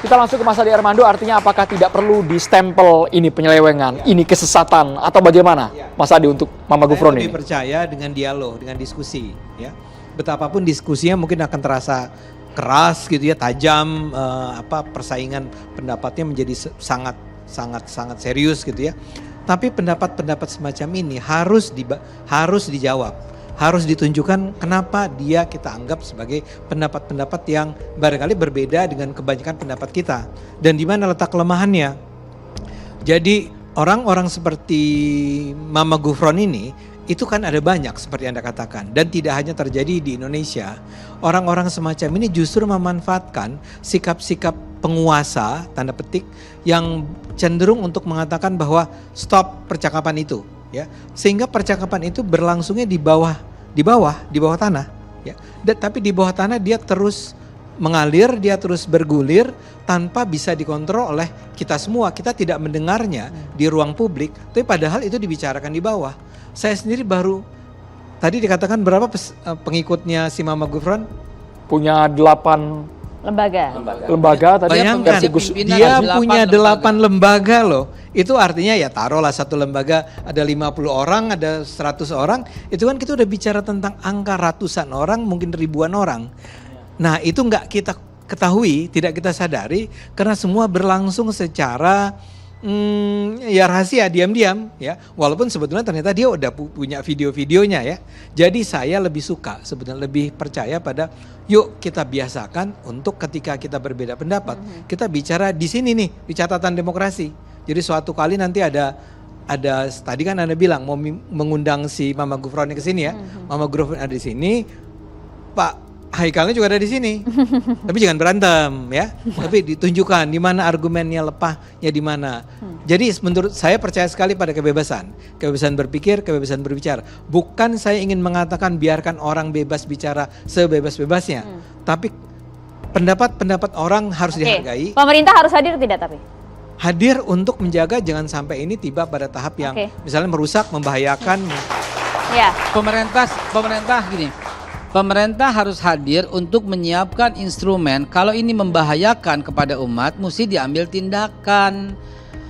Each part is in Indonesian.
Kita langsung ke Mas Adi Armando, artinya apakah tidak perlu distempel ini penyelewengan, ini kesesatan, atau bagaimana Mas Adi untuk Mama Gufron Saya ini? lebih percaya dengan dialog, dengan diskusi, ya. Betapapun diskusinya mungkin akan terasa keras gitu ya, tajam, persaingan pendapatnya menjadi sangat serius gitu ya. Tapi pendapat-pendapat semacam ini harus dijawab, harus ditunjukkan kenapa dia kita anggap sebagai pendapat-pendapat yang barangkali berbeda dengan kebanyakan pendapat kita dan di mana letak kelemahannya. Jadi orang-orang seperti Mama Gufron ini itu kan ada banyak seperti Anda katakan dan tidak hanya terjadi di Indonesia. Orang-orang semacam ini justru memanfaatkan sikap-sikap penguasa tanda petik yang cenderung untuk mengatakan bahwa stop percakapan itu, ya. Sehingga percakapan itu berlangsungnya di bawah tanah, ya. Tapi di bawah tanah dia terus mengalir, dia terus bergulir tanpa bisa dikontrol oleh kita semua. Kita tidak mendengarnya di ruang publik, tapi padahal itu dibicarakan di bawah. Saya sendiri baru tadi dikatakan berapa pengikutnya si Mama Gufron? Punya 8 lembaga tadi. Bayangkan, dia punya 8 lembaga loh. Itu artinya ya taruhlah satu lembaga ada 50 orang, ada 100 orang. Itu kan kita udah bicara tentang angka ratusan orang, mungkin ribuan orang. Nah itu nggak kita ketahui, tidak kita sadari karena semua berlangsung secara ya rahasia, diam-diam ya. Walaupun sebetulnya ternyata dia udah punya video-videonya ya. Jadi saya lebih suka, sebetulnya lebih percaya pada yuk kita biasakan untuk ketika kita berbeda pendapat, kita bicara di sini nih, di catatan demokrasi. Jadi suatu kali nanti ada tadi kan Anda bilang mau mengundang si Mama Gufron ke sini ya. Mama Gufron ada di sini, Pak Haikalnya juga ada di sini. Tapi jangan berantem ya. Tapi ditunjukkan di mana argumennya, lepahnya di mana. Jadi menurut saya percaya sekali pada kebebasan. Kebebasan berpikir, kebebasan berbicara. Bukan saya ingin mengatakan biarkan orang bebas bicara sebebas-bebasnya. Tapi pendapat-pendapat orang harus dihargai. Pemerintah harus hadir tidak tapi? Hadir untuk menjaga jangan sampai ini tiba pada tahap yang misalnya merusak, membahayakan. Ya. Pemerintah gini. Pemerintah harus hadir untuk menyiapkan instrumen kalau ini membahayakan kepada umat mesti diambil tindakan.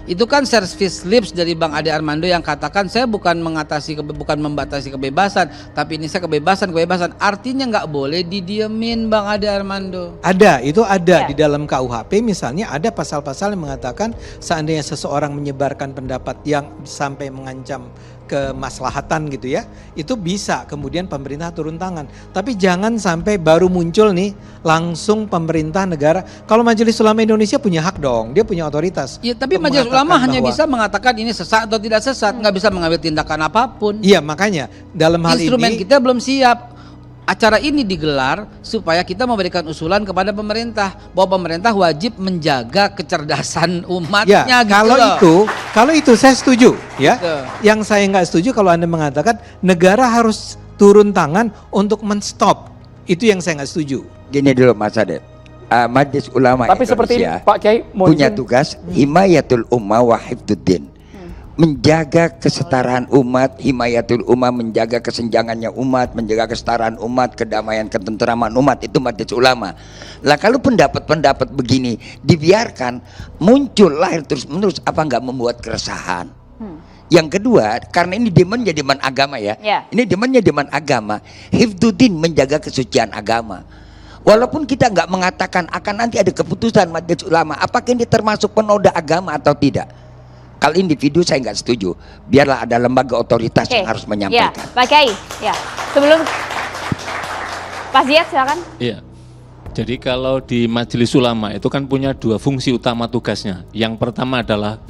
Itu kan service lips dari Bang Ade Armando yang katakan saya bukan membatasi kebebasan, tapi ini saya kebebasan. Artinya nggak boleh didiemin Bang Ade Armando. Itu ada di dalam KUHP misalnya ada pasal-pasal yang mengatakan seandainya seseorang menyebarkan pendapat yang sampai mengancam kemaslahatan gitu ya, itu bisa kemudian pemerintah turun tangan. Tapi jangan sampai baru muncul nih langsung pemerintah negara. Kalau Majelis Ulama Indonesia punya hak dong, dia punya otoritas. Iya, tapi Majelis Ulama hanya bisa mengatakan ini sesat atau tidak sesat, nggak bisa mengambil tindakan apapun. Iya, makanya dalam hal instrumen ini kita belum siap. Acara ini digelar supaya kita memberikan usulan kepada pemerintah bahwa pemerintah wajib menjaga kecerdasan umatnya. Ya, kalau itu saya setuju ya. Yang saya nggak setuju kalau Anda mengatakan negara harus turun tangan untuk men-stop. Itu yang saya nggak setuju. Gini dulu Mas Ade. Majelis Ulama Tapi seperti Indonesia Pak Kiai punya tugas himayatul ummah wa hifdzuddin. Menjaga kesetaraan umat, himayatul ummah, menjaga kesenjangannya umat, menjaga kesetaraan umat, kedamaian, ketenteraman umat, itu Majelis Ulama. Lah kalau pendapat-pendapat begini dibiarkan muncul lahir terus menerus, apa nggak membuat keresahan? Yang kedua, karena ini demandnya demand agama ya. Ini demandnya demand agama. Hifdzuddin, menjaga kesucian agama. Walaupun kita nggak mengatakan akan nanti ada keputusan Majelis Ulama, apakah ini termasuk penoda agama atau tidak? Kalau individu saya nggak setuju. Biarlah ada lembaga otoritas yang harus menyampaikan. Ya, Pak Kiai. Ya. Sebelum Pak Ziad silakan. Iya. Jadi kalau di Majelis Ulama itu kan punya 2 fungsi utama tugasnya. Yang pertama adalah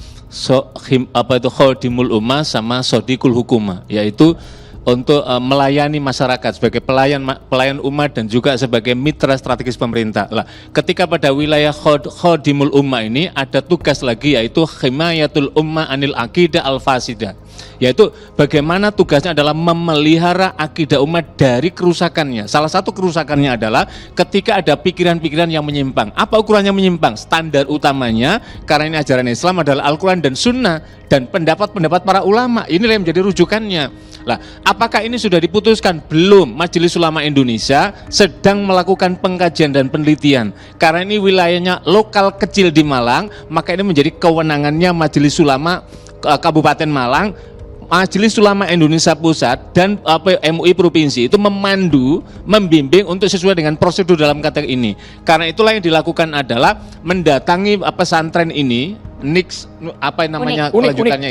khodimul ummah sama sodikul hukumah, yaitu untuk melayani masyarakat sebagai pelayan umat dan juga sebagai mitra strategis pemerintah. Lah, ketika pada wilayah khodimul ummah ini ada tugas lagi yaitu himayatul ummah anil aqidah al fasidah. yaitu bagaimana tugasnya adalah memelihara akidah umat dari kerusakannya. Salah satu kerusakannya adalah ketika ada pikiran-pikiran yang menyimpang. Apa ukurannya menyimpang? Standar utamanya, karena ini ajaran Islam, adalah Al-Quran dan Sunnah dan pendapat-pendapat para ulama. Inilah yang menjadi rujukannya. Lah, apakah ini sudah diputuskan? Belum. Majelis Ulama Indonesia sedang melakukan pengkajian dan penelitian. Karena ini wilayahnya lokal kecil di Malang, maka ini menjadi kewenangannya Majelis Ulama Kabupaten Malang, Majelis Ulama Indonesia Pusat dan MUI Provinsi itu memandu, membimbing untuk sesuai dengan prosedur dalam konteks ini. Karena itulah yang dilakukan adalah mendatangi pesantren ini, kelanjutannya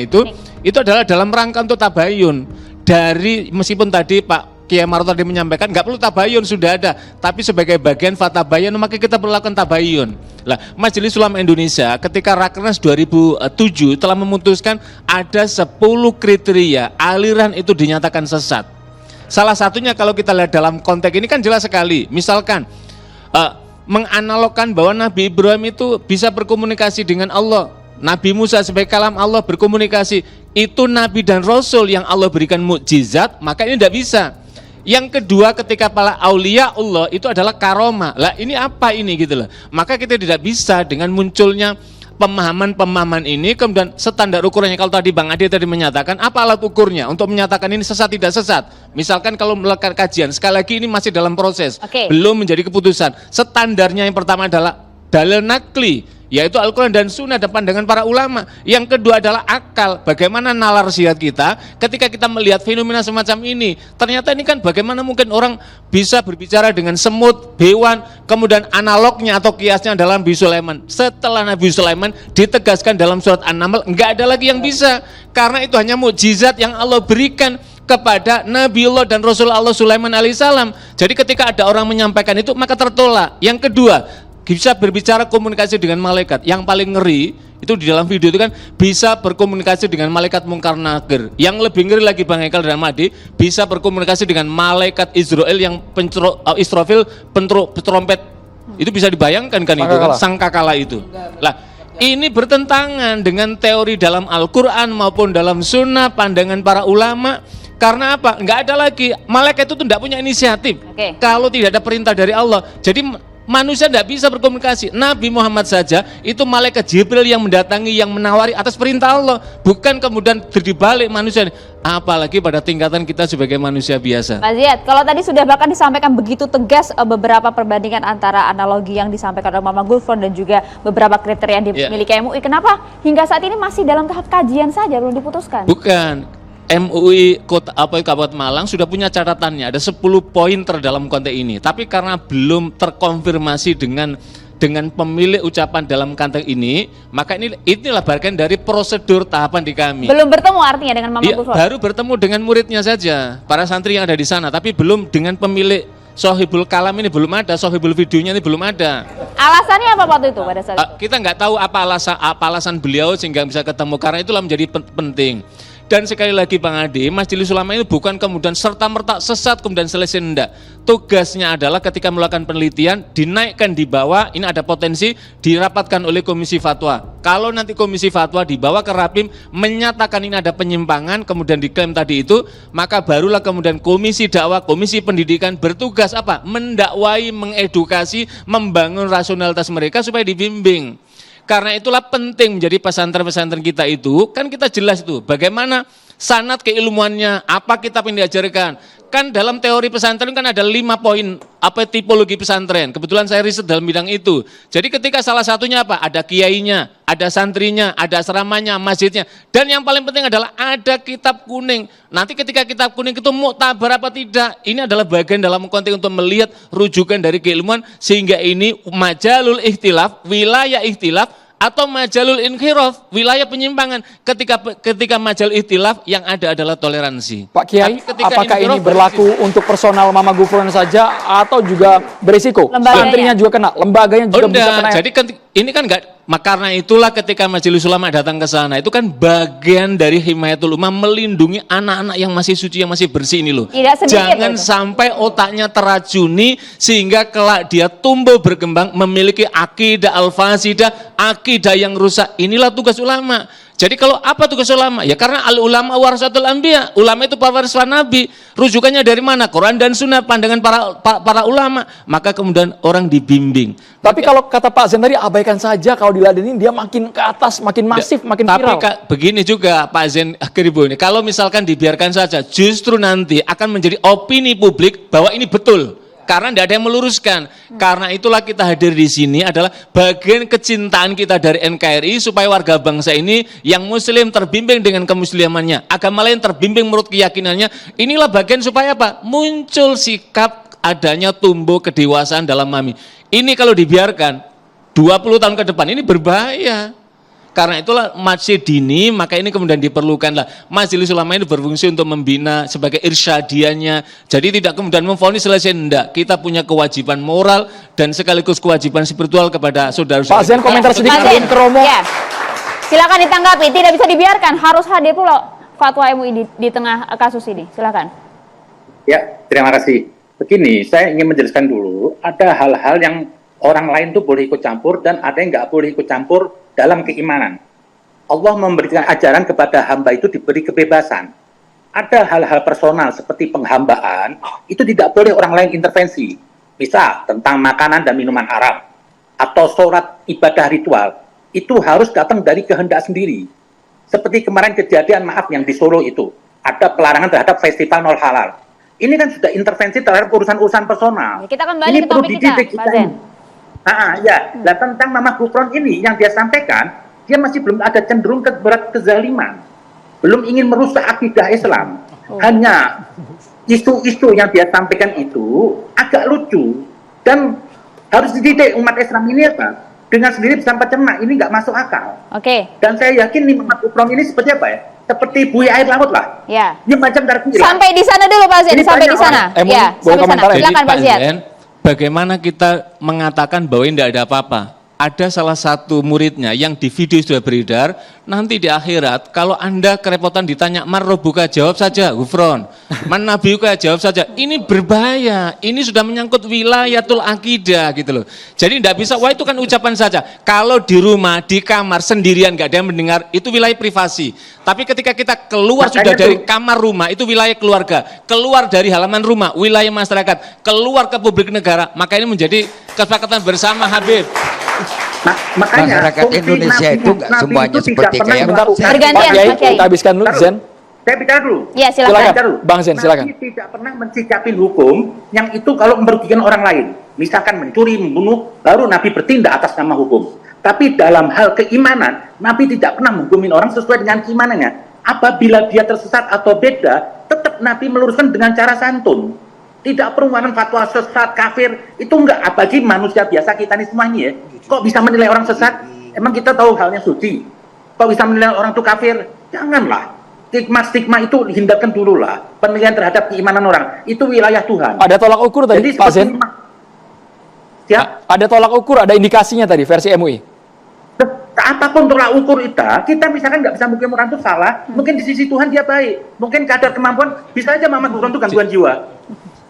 itu adalah dalam rangka untuk tabayun. Dari meskipun tadi Pak Kiai Maruf tadi menyampaikan nggak perlu tabayun, sudah ada, tapi sebagai bagian fatabayun maka kita perlu lakukan tabayun. Lah, Majelis Ulama Indonesia ketika Rakernas 2007 telah memutuskan ada 10 kriteria aliran itu dinyatakan sesat. Salah satunya kalau kita lihat dalam konteks ini kan jelas sekali. Misalkan menganalogkan bahwa Nabi Ibrahim itu bisa berkomunikasi dengan Allah. Nabi Musa sebagai kalam Allah berkomunikasi. Itu Nabi dan Rasul yang Allah berikan mukjizat, maka ini tidak bisa. Yang kedua, ketika para aulia Allah itu adalah karomah. Lah ini apa ini gitu loh. Maka kita tidak bisa dengan munculnya pemahaman-pemahaman ini kemudian standar ukurannya. Kalau tadi Bang Ade tadi menyatakan apa alat ukurnya untuk menyatakan ini sesat tidak sesat. Misalkan kalau melakukan kajian, sekali lagi ini masih dalam proses, belum menjadi keputusan. Standarnya yang pertama adalah dalil nakli, yaitu Al-Quran dan Sunnah dan pandangan para ulama. Yang kedua adalah akal. Bagaimana nalar sihat kita ketika kita melihat fenomena semacam ini. Ternyata ini kan bagaimana mungkin orang bisa berbicara dengan semut, hewan, kemudian analognya atau kiasnya dalam Nabi Sulaiman. Setelah Nabi Sulaiman ditegaskan dalam surat An-Naml, enggak ada lagi yang bisa. Karena itu hanya mukjizat yang Allah berikan kepada Nabiullah dan Rasulullah Sulaiman alaihissalam. Jadi ketika ada orang menyampaikan itu maka tertolak. Yang kedua, bisa berbicara komunikasi dengan malaikat. Yang paling ngeri itu di dalam video itu kan bisa berkomunikasi dengan malaikat Munkar Nakir. Yang lebih ngeri lagi Bang Ekal dan Madi, bisa berkomunikasi dengan malaikat Israel yang Israfil petrompet. Itu bisa dibayangkan kan itu kan sangkakala itu. Lah, ini bertentangan dengan teori dalam Al-Quran maupun dalam Sunnah, pandangan para ulama. Karena apa? Enggak ada lagi, malaikat itu tidak punya inisiatif kalau tidak ada perintah dari Allah. Jadi manusia tidak bisa berkomunikasi. Nabi Muhammad saja itu malaikat Jibril yang mendatangi, yang menawari atas perintah Allah, bukan kemudian dibalik manusia. Apalagi pada tingkatan kita sebagai manusia biasa. Mas Ziyad, kalau tadi sudah bahkan disampaikan begitu tegas beberapa perbandingan antara analogi yang disampaikan oleh Mama Gufron dan juga beberapa kriteria yang dimiliki MUI, kenapa hingga saat ini masih dalam tahap kajian saja, belum diputuskan? Bukan. MUI Kabupaten Malang sudah punya catatannya, ada 10 poin terdalam konteks ini. Tapi karena belum terkonfirmasi dengan pemilik ucapan dalam konteks ini, maka inilah bagian dari prosedur tahapan di kami. Belum bertemu artinya dengan Mama Gufron? Baru bertemu dengan muridnya saja, para santri yang ada di sana, tapi belum dengan pemilik Sohibul Kalam ini, belum ada, Sohibul videonya ini belum ada. Alasannya apa waktu itu pada saat itu? Kita nggak tahu apa alasan beliau sehingga bisa ketemu, karena itulah menjadi penting. Dan sekali lagi Bang Ade, Majelis Ulama ini bukan kemudian serta-merta sesat kemudian selesai, enggak. Tugasnya adalah ketika melakukan penelitian, dinaikkan di bawah, ini ada potensi, dirapatkan oleh Komisi Fatwa. Kalau nanti Komisi Fatwa dibawa ke Rapim, menyatakan ini ada penyimpangan, kemudian diklaim tadi itu, maka barulah kemudian Komisi Dakwah, Komisi Pendidikan bertugas apa? Mendakwai, mengedukasi, membangun rasionalitas mereka supaya dibimbing. Karena itulah penting menjadi pesantren-pesantren kita itu, kan kita jelas itu bagaimana sanad keilmuannya, apa kitab yang diajarkan. Kan dalam teori pesantren kan ada 5 poin apa tipologi pesantren. Kebetulan saya riset dalam bidang itu. Jadi ketika salah satunya apa? Ada kiainya, ada santrinya, ada asramanya, masjidnya. Dan yang paling penting adalah ada kitab kuning. Nanti ketika kitab kuning itu muktabar apa tidak, ini adalah bagian dalam konteks untuk melihat rujukan dari keilmuan, sehingga ini majalul ikhtilaf, wilayah ikhtilaf, atau majalul inkhiraf, wilayah penyimpangan. Ketika majal ikhtilaf, yang ada adalah toleransi. Pak Kiai, apakah ini berlaku untuk personal Mama Gufron saja atau juga berisiko? Santrinya juga kena, lembaganya juga bisa kena. Jadi ini kan enggak, karena itulah ketika Majelis Ulama datang ke sana, itu kan bagian dari himayatul ummah, melindungi anak-anak yang masih suci, yang masih bersih ini loh. Jangan sampai otaknya teracuni sehingga kelak dia tumbuh berkembang memiliki akidah al-fasidah, akidah yang rusak. Inilah tugas ulama. Jadi kalau apa tugas ulama? Ya karena al-ulama warasatul anbiya. Ulama itu pewaris para nabi. Rujukannya dari mana? Quran dan sunnah, pandangan para ulama. Maka kemudian orang dibimbing. Tapi kalau kata Pak Zen tadi, abaikan saja, kalau diladenin dia makin ke atas, makin masif, makin viral. Tapi begini juga Pak Zen Akhiribu ini, kalau misalkan dibiarkan saja, justru nanti akan menjadi opini publik bahwa ini betul. Karena tidak ada yang meluruskan. Karena itulah kita hadir di sini adalah bagian kecintaan kita dari NKRI supaya warga bangsa ini yang muslim terbimbing dengan kemuslimannya, agama lain terbimbing menurut keyakinannya. Inilah bagian supaya apa? Muncul sikap adanya tumbuh kedewasaan dalam memahami. Ini kalau dibiarkan 20 tahun ke depan ini berbahaya. Karena itulah masjid dini, maka ini kemudian diperlukanlah majelis ulama ini berfungsi untuk membina sebagai irsyadiannya. Jadi tidak kemudian memvonis selesai, enggak. Kita punya kewajiban moral dan sekaligus kewajiban spiritual kepada saudara-saudara. Pak Zen komentar sedikit Pak Zen, ke Romo. ya. Silakan ditanggapi, tidak bisa dibiarkan, harus hadir pula fatwa MUI di tengah kasus ini. Silakan. Ya, terima kasih. Begini, saya ingin menjelaskan dulu, ada hal-hal yang orang lain tuh boleh ikut campur dan ada yang nggak boleh ikut campur dalam keimanan. Allah memberikan ajaran kepada hamba itu diberi kebebasan. Ada hal-hal personal seperti penghambaan, itu tidak boleh orang lain intervensi. Misal tentang makanan dan minuman haram, atau sholat ibadah ritual, itu harus datang dari kehendak sendiri. Seperti kemarin kejadian, maaf, yang di Solo itu, ada pelarangan terhadap festival nol halal. Ini kan sudah intervensi terhadap urusan-urusan personal. Ya, kita kembali ini ke perlu topik kita, dididik Pak Zen. Ya. Nah, tentang Mama Gufron ini yang dia sampaikan, dia masih belum ada cenderung ke berat kezaliman, belum ingin merusak akidah Islam. Hanya isu-isu yang dia sampaikan itu agak lucu dan harus dididik umat Islam ini apa? Dengan sendiri bisa mencerna, ini nggak masuk akal. Oke. Dan saya yakin nih Mama Gufron ini seperti apa ya? Seperti buih air laut lah. Ya. Ini macam dari Sampai di sana dulu Pak Zen, Ini sampai di banyak sana. orang- Ya, boleh sampai sana. komentar ya? Silakan Pak Ziad. Zen, bagaimana kita mengatakan bahwa ini tidak ada apa-apa? Ada salah satu muridnya yang di video sudah beredar, nanti di akhirat kalau Anda kerepotan ditanya man rabbuka, jawab saja Gufron, man nabiyuka, jawab saja. Ini berbahaya, ini sudah menyangkut wilayatul akidah gitu loh. Jadi tidak bisa, wah itu kan ucapan saja. Kalau di rumah, di kamar sendirian nggak ada yang mendengar, itu wilayah privasi. Tapi ketika kita keluar Makanya sudah dari tuh. kamar rumah, itu wilayah keluarga. Keluar dari halaman rumah, wilayah masyarakat. Keluar ke publik negara, maka ini menjadi kesepakatan bersama Habib. Makanya Masyarakat fungsi Indonesia Nabi- itu nggak Nabi semuanya itu tidak seperti pernah kayak melakukan- Bergantian, Pak Kiai, Pak Kiai. kita habiskan dulu, Taruh. Zen. Saya bicara dulu. Ya, silakan. Silakan. Bicara dulu. Bang Zen, silakan. Nabi tidak pernah mencicapin hukum yang itu kalau merugikan orang lain. Misalkan mencuri, membunuh, baru Nabi bertindak atas nama hukum. Tapi dalam hal keimanan, Nabi tidak pernah menghukumin orang sesuai dengan keimanannya. Apabila dia tersesat atau beda, tetap Nabi meluruskan dengan cara santun. Tidak perlu mengeluarkan fatwa sesat, kafir. Itu enggak, bagi manusia biasa kita ini semuanya ya. Kok bisa menilai orang sesat? Emang kita tahu halnya suci? Kok bisa menilai orang itu kafir? Janganlah. Stigma itu hindarkan dulu lah. Penilaian terhadap keimanan orang. Itu wilayah Tuhan. Ada tolak ukur tadi, Pak seperti Zen. Siap? Ada tolak ukur, ada indikasinya tadi versi MUI. Apapun tolak ukur kita misalkan nggak bisa mungkin orang itu salah, mungkin di sisi Tuhan dia baik, mungkin kadar kemampuan, bisa aja Mama Gufron itu gangguan jiwa.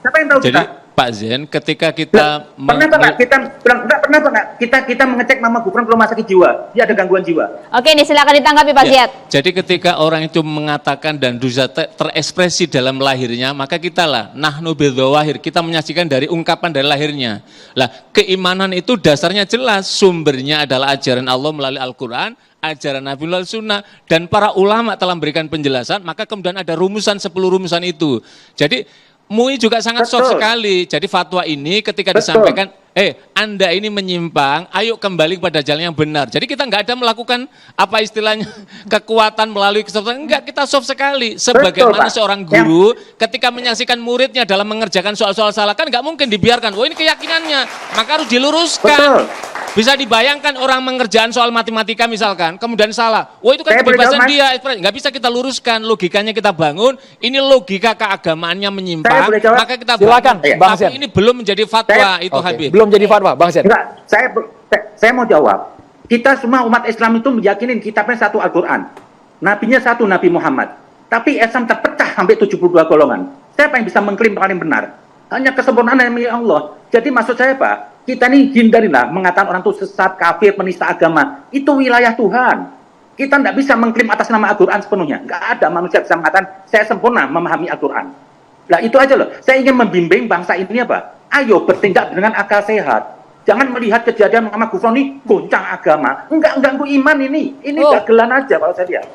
Siapa yang tahu Jadi kita? Pak Zen, ketika kita Pernah apa nggak kita bilang nggak pernah apa nggak kita mengecek Mama Gufron ke rumah sakit jiwa, dia ada gangguan jiwa. Oke, ini silakan ditanggapi Pak Ziad. Jadi ketika orang itu mengatakan dan bisa terekspresi dalam lahirnya, maka kita lah nahnu bidzawahir, kita menyaksikan dari ungkapan dari lahirnya. Lah, keimanan itu dasarnya jelas, sumbernya adalah ajaran Allah melalui Al-Qur'an, ajaran Nabi melalui sunnah, dan para ulama telah memberikan penjelasan, maka kemudian ada rumusan 10 rumusan itu. Jadi MUI juga sangat soft Betul. sekali. Jadi fatwa ini ketika Betul. disampaikan, Anda ini menyimpang, ayo kembali kepada jalan yang benar. Jadi kita nggak ada melakukan apa istilahnya kekuatan melalui kesempatan. Enggak, kita soft sekali. Sebagaimana Pak. seorang guru ketika menyaksikan muridnya dalam mengerjakan soal-soal salah, kan nggak mungkin dibiarkan. Wah, ini keyakinannya, maka harus diluruskan. Betul. Bisa dibayangkan orang mengerjakan soal matematika misalkan, kemudian salah. Wah, itu kan Saya boleh kebebasan jawab, Mas? dia. Nggak bisa kita luruskan. Logikanya kita bangun. Ini logika keagamaannya menyimpang. Saya boleh jawab? Maka kita Silakan, bangun. Bang Tapi Zen. ini belum menjadi fatwa Saya- itu Oke, Habib. belum jadi fatwa, Bang Zen. Enggak, saya mau jawab. Kita semua umat Islam itu meyakinin kitabnya satu Al-Quran. Nabinya satu, Nabi Muhammad. Tapi Islam terpecah sampai 72 golongan. Siapa yang bisa mengklaim paling benar? Hanya kesempurnaan dari milik Allah. Jadi maksud saya Pak, kita ini hindarilah mengatakan orang itu sesat, kafir, penista agama. Itu wilayah Tuhan. Kita tidak bisa mengklaim atas nama Al-Quran sepenuhnya. Nggak ada manusia bisa mengatakan, saya sempurna memahami Al-Quran. Nah itu aja loh. Saya ingin membimbing bangsa ini apa? Ayo bertindak dengan akal sehat. Jangan melihat kejadian Muhammad Gufron ini goncang agama. Enggak ganggu iman ini. Ini dagelan aja kalau saya lihat.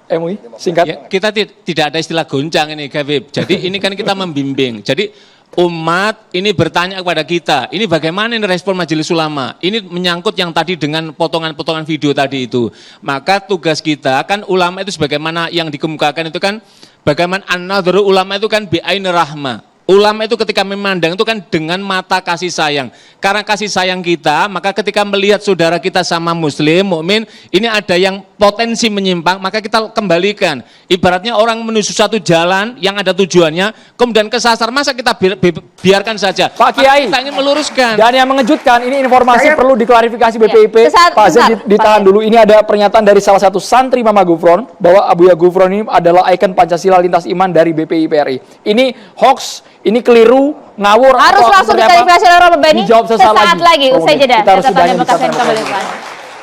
MUI, singkat. Ya, kita tidak ada istilah goncang ini, Gavib. Jadi ini kan kita membimbing. Jadi umat ini bertanya kepada kita, ini bagaimana ini respon majelis ulama? Ini menyangkut yang tadi dengan potongan-potongan video tadi itu. Maka tugas kita kan ulama itu sebagaimana yang dikemukakan itu kan, bagaimana an-nadhru ulama itu kan bi'ain rahmah. Ulama itu ketika memandang itu kan dengan mata kasih sayang. Karena kasih sayang kita, maka ketika melihat saudara kita sama muslim, mukmin, ini ada yang potensi menyimpang, maka kita kembalikan. Ibaratnya orang menuju satu jalan yang ada tujuannya, kemudian kesasar, masa kita biarkan saja. Pak Kiai, kita ingin meluruskan. Dan yang mengejutkan, ini informasi perlu diklarifikasi BPIP. Pak Zed ditahan dulu, ini ada pernyataan dari salah satu santri Mama Gufron, bahwa Abuya Gufron ini adalah ikon Pancasila lintas iman dari BPIP RI. Ini hoax. Ini keliru, ngawur. Harus langsung diklarifikasi oleh Romo Beni. Dijawab sesaat lagi. Usai jeda. Kita harus Catatan sidangnya yang bekas di kembali.